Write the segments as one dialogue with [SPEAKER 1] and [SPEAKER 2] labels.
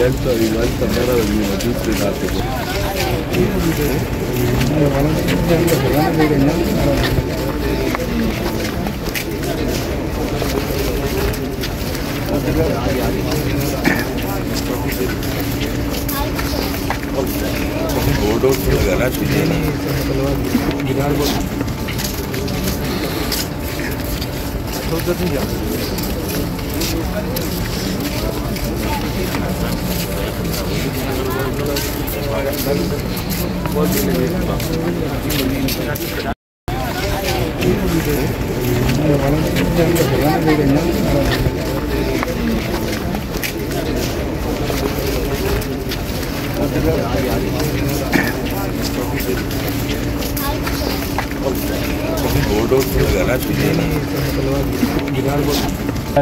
[SPEAKER 1] Igual era del mismo chiste de arte.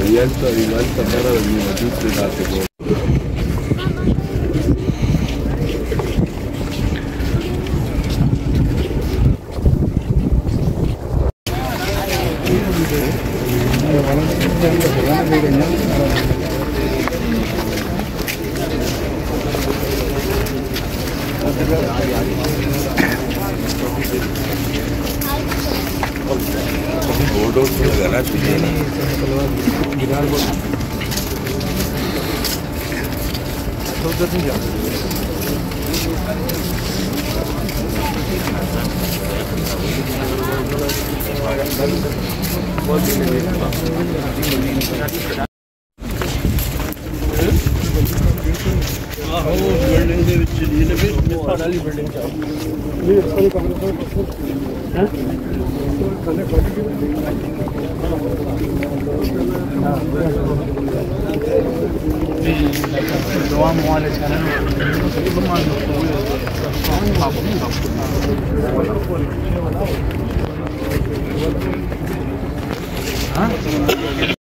[SPEAKER 1] Igual era del mismo chiste de arte.